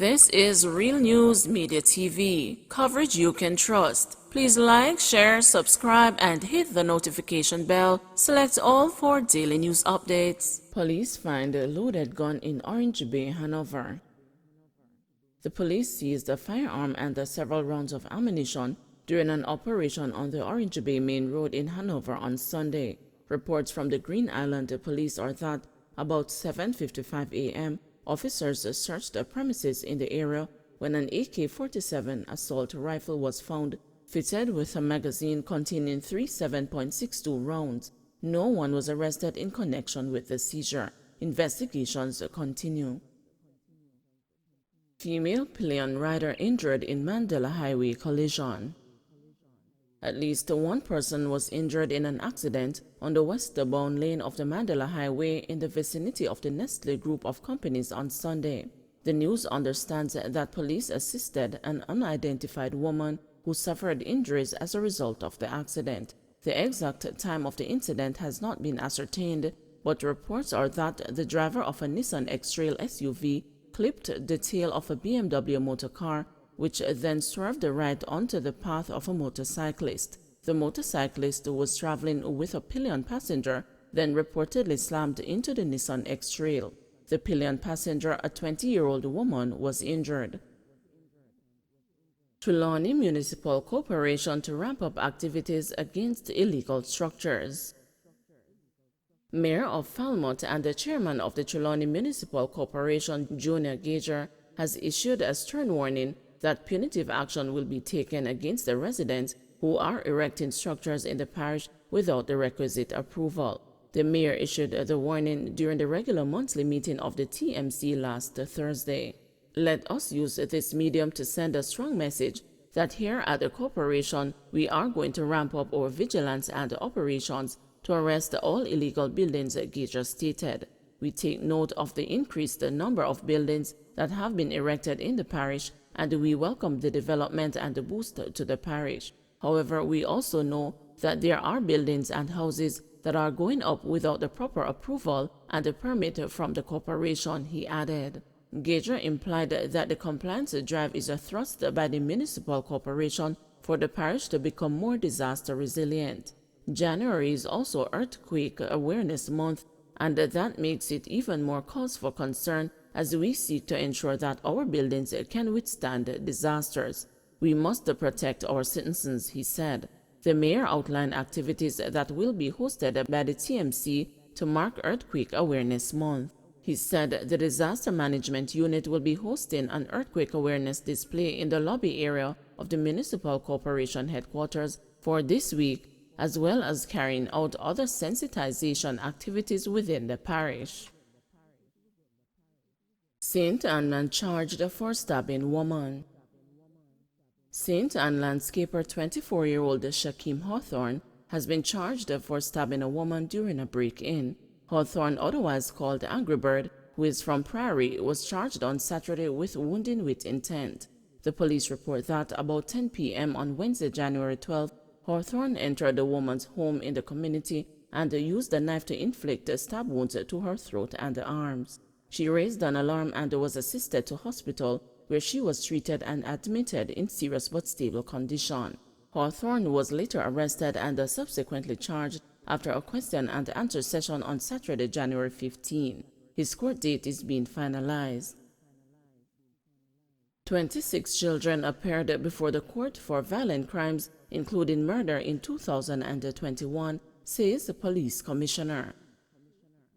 This is Real News Media TV, coverage you can trust. Please like, share, subscribe, and hit the notification bell. Select all for daily news updates. Police find a loaded gun in Orange Bay, Hanover. The police seized a firearm and several rounds of ammunition during an operation on the Orange Bay Main Road in Hanover on Sunday. Reports from the Green Island Police are that about 7:55 a.m., officers searched the premises in the area when an AK-47 assault rifle was found fitted with a magazine containing 3 7.62 rounds. No one was arrested in connection with the seizure. Investigations continue. Female pillion rider injured in Mandela Highway collision. At least one person was injured in an accident on the westbound lane of the Mandela Highway in the vicinity of the Nestle Group of companies on Sunday. The news understands that police assisted an unidentified woman who suffered injuries as a result of the accident. The exact time of the incident has not been ascertained, but reports are that the driver of a Nissan X-Trail SUV clipped the tail of a BMW motor car, which then swerved right onto the path of a motorcyclist. The motorcyclist was traveling with a pillion passenger, then reportedly slammed into the Nissan X-Trail. The pillion passenger, a 20-year-old woman, was injured. Trelawney Municipal Corporation to ramp up activities against illegal structures. Mayor of Falmouth and the chairman of the Trelawney Municipal Corporation, Junior Gager, has issued a stern warning that punitive action will be taken against the residents who are erecting structures in the parish without the requisite approval. The mayor issued the warning during the regular monthly meeting of the TMC last Thursday. Let us use this medium to send a strong message that here at the corporation we are going to ramp up our vigilance and operations to arrest all illegal buildings, Gager stated. We take note of the increased number of buildings that have been erected in the parish, and we welcome the development and the boost to the parish. However, we also know that there are buildings and houses that are going up without the proper approval and a permit from the corporation, he added. Gager implied that the compliance drive is a thrust by the municipal corporation for the parish to become more disaster resilient. January is also Earthquake Awareness Month, and that makes it even more cause for concern as we seek to ensure that our buildings can withstand disasters. We must protect our citizens, he said. The mayor outlined activities that will be hosted by the TMC to mark Earthquake Awareness Month. He said the Disaster Management Unit will be hosting an earthquake awareness display in the lobby area of the Municipal Corporation headquarters for this week, as well as carrying out other sensitization activities within the parish. St. Anne charged for stabbing woman. St. Anne landscaper 24-year-old Shakim Hawthorne has been charged for stabbing a woman during a break-in. Hawthorne, otherwise called Angry Bird, who is from Prairie, was charged on Saturday with wounding with intent. The police report that about 10 p.m. on Wednesday, January 12, Hawthorne entered the woman's home in the community and used a knife to inflict stab wounds to her throat and arms. She raised an alarm and was assisted to hospital, where she was treated and admitted in serious but stable condition. Hawthorne was later arrested and subsequently charged after a question and answer session on Saturday, January 15. His court date is being finalized. 26 children appeared before the court for violent crimes, including murder, in 2021, says the police commissioner.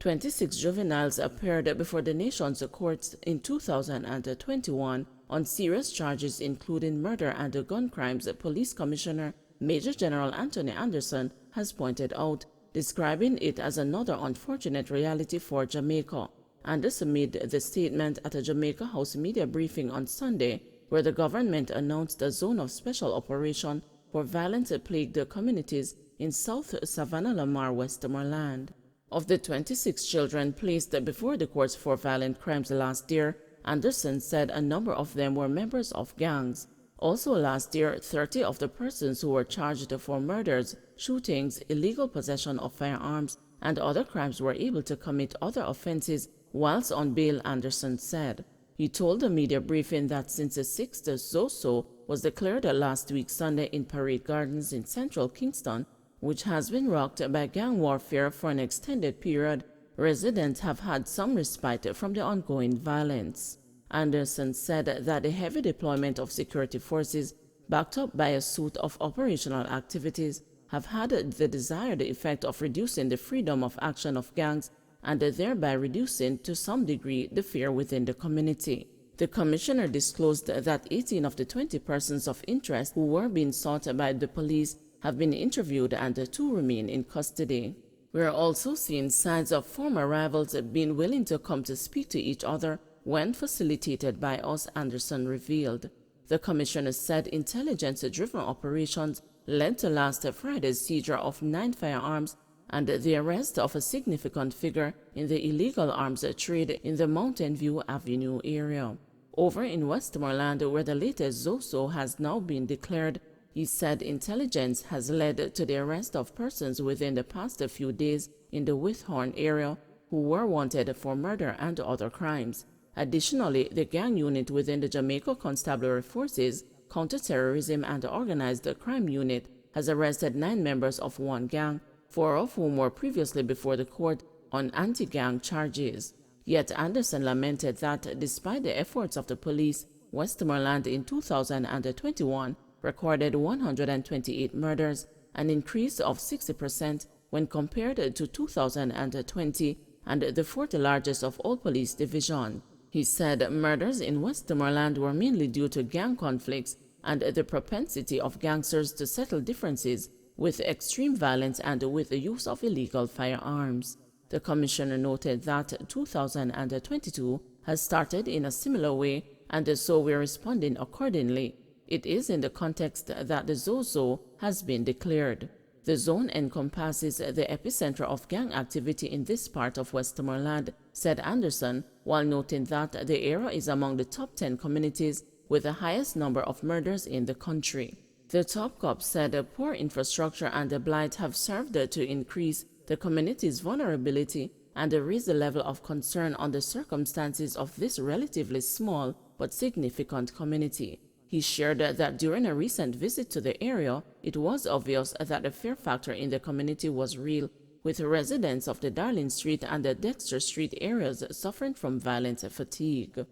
26 juveniles appeared before the nation's courts in 2021 on serious charges including murder and gun crimes, Police Commissioner Major General Anthony Anderson has pointed out, describing it as another unfortunate reality for Jamaica. Anderson made the statement at a Jamaica House media briefing on Sunday, where the government announced a zone of special operation for violence-plagued communities in South Savannah-Lamar, Westmoreland. Of the 26 children placed before the courts for violent crimes last year, Anderson said a number of them were members of gangs. Also last year, 30 of the persons who were charged for murders, shootings, illegal possession of firearms, and other crimes were able to commit other offenses whilst on bail, Anderson said. He told a media briefing that since the 6th Zoso was declared last week Sunday in Parade Gardens in central Kingston, which has been rocked by gang warfare for an extended period, residents have had some respite from the ongoing violence. Anderson said that the heavy deployment of security forces, backed up by a suite of operational activities, have had the desired effect of reducing the freedom of action of gangs and thereby reducing to some degree the fear within the community. The commissioner disclosed that 18 of the 20 persons of interest who were being sought by the police have been interviewed and 2 remain in custody. We are also seeing signs of former rivals being willing to come to speak to each other when facilitated by us, Anderson revealed. The commissioner said intelligence-driven operations led to last Friday's seizure of 9 firearms and the arrest of a significant figure in the illegal arms trade in the Mountain View Avenue area. Over in Westmoreland, where the latest Zoso has now been declared, he said intelligence has led to the arrest of persons within the past few days in the Withorn area who were wanted for murder and other crimes. Additionally, the gang unit within the Jamaica Constabulary Forces, Counterterrorism and Organized Crime Unit has arrested 9 members of one gang, 4 of whom were previously before the court on anti-gang charges. Yet Anderson lamented that despite the efforts of the police, Westmoreland in 2021 recorded 128 murders, an increase of 60% when compared to 2020 and the 4th largest of all police divisions. He said murders in Westmoreland were mainly due to gang conflicts and the propensity of gangsters to settle differences with extreme violence and with the use of illegal firearms. The commissioner noted that 2022 has started in a similar way, and so we're responding accordingly. It is in the context that the Zozo has been declared. The zone encompasses the epicenter of gang activity in this part of Westmoreland, said Anderson, while noting that the area is among the top 10 communities with the highest number of murders in the country. The top cop said poor infrastructure and the blight have served to increase the community's vulnerability and raise the level of concern on the circumstances of this relatively small but significant community. He shared that during a recent visit to the area, it was obvious that the fear factor in the community was real, with residents of the Darling Street and the Dexter Street areas suffering from violent fatigue.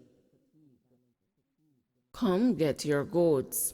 Come get your goats.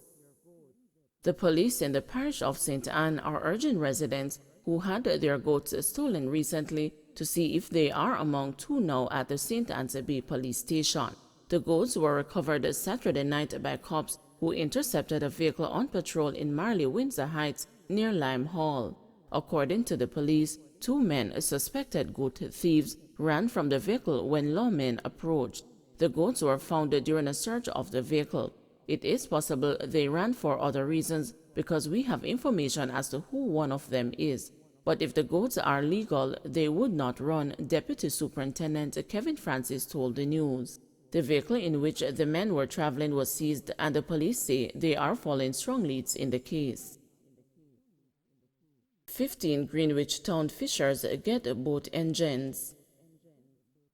The police in the parish of St. Anne are urging residents who had their goats stolen recently to see if they are among 2 now at the St. Anne's Bay police station. The goats were recovered Saturday night by cops who intercepted a vehicle on patrol in Marley Windsor Heights near Lime Hall. According to the police, 2 men, suspected goat thieves, ran from the vehicle when lawmen approached. The goats were found during a search of the vehicle. It is possible they ran for other reasons because we have information as to who one of them is. But if the goats are legal, they would not run, Deputy Superintendent Kevin Francis told the news. The vehicle in which the men were traveling was seized, and the police say they are following strong leads in the case. 15 Greenwich Town fishers get boat engines.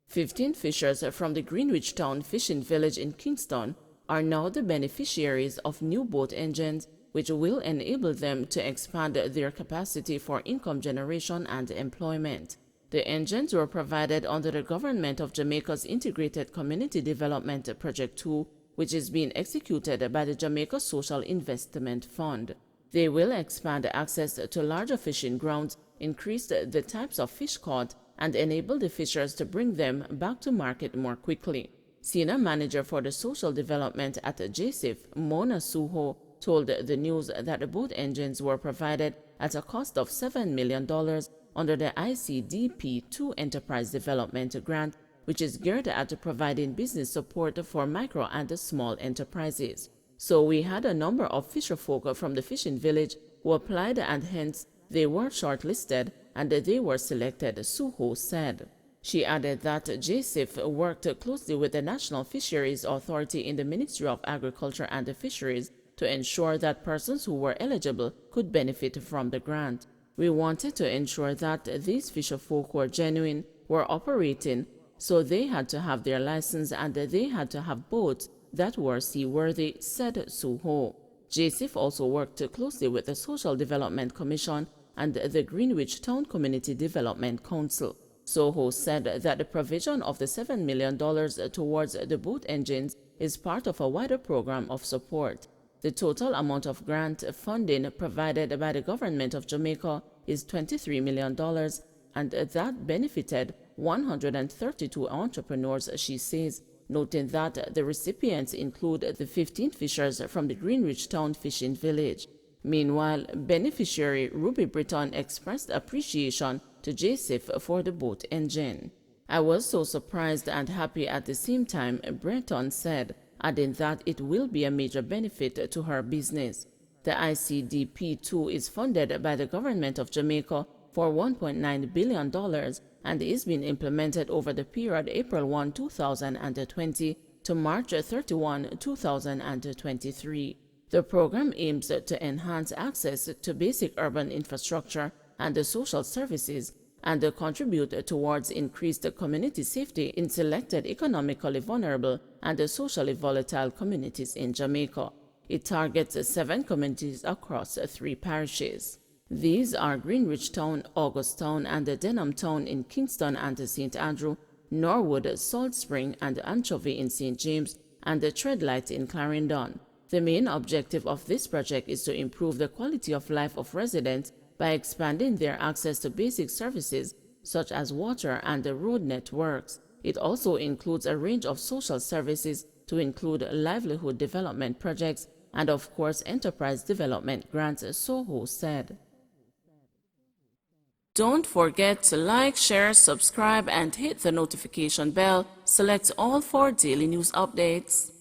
15 fishers from the Greenwich Town fishing village in Kingston are now the beneficiaries of new boat engines, which will enable them to expand their capacity for income generation and employment. The engines were provided under the Government of Jamaica's Integrated Community Development Project 2, which is being executed by the Jamaica Social Investment Fund. They will expand access to larger fishing grounds, increase the types of fish caught, and enable the fishers to bring them back to market more quickly. Senior Manager for the Social Development at JSIF, Mona Suho, told the news that the boat engines were provided at a cost of $7 million under the ICDP2 Enterprise Development Grant, which is geared at providing business support for micro and small enterprises. So we had a number of fisherfolk from the fishing village who applied, and hence they were shortlisted and they were selected, Suho said. She added that JSIF worked closely with the National Fisheries Authority in the Ministry of Agriculture and Fisheries to ensure that persons who were eligible could benefit from the grant. We wanted to ensure that these fisherfolk were genuine, were operating so they had to have their license and they had to have boats that were seaworthy, said Suho. JSIF also worked closely with the Social Development Commission and the Greenwich Town Community Development Council. Soho said that the provision of the $7 million towards the boat engines is part of a wider program of support. The total amount of grant funding provided by the government of Jamaica is $23 million, and that benefited 132 entrepreneurs, she says, noting that the recipients include the 15 fishers from the Greenwich Town Fishing Village. Meanwhile, beneficiary Ruby Britton expressed appreciation to JSIF for the boat engine. "I was so surprised and happy at the same time," Britton said, adding that it will be a major benefit to her business. The ICDP2 is funded by the government of Jamaica for $1.9 billion and is being implemented over the period April 1, 2020 to March 31, 2023. The program aims to enhance access to basic urban infrastructure and social services and contribute towards increased community safety in selected economically vulnerable and socially volatile communities in Jamaica. It targets 7 communities across 3 parishes. These are Greenwich Town, Augusttown, and Denham Town in Kingston and St. Andrew, Norwood, Salt Spring, and Anchovy in St. James, and Treadlight in Clarendon. The main objective of this project is to improve the quality of life of residents by expanding their access to basic services such as water and the road networks. It also includes a range of social services to include livelihood development projects and, of course, enterprise development grants, Soho said. Don't forget to like, share, subscribe, and hit the notification bell. Select all for daily news updates.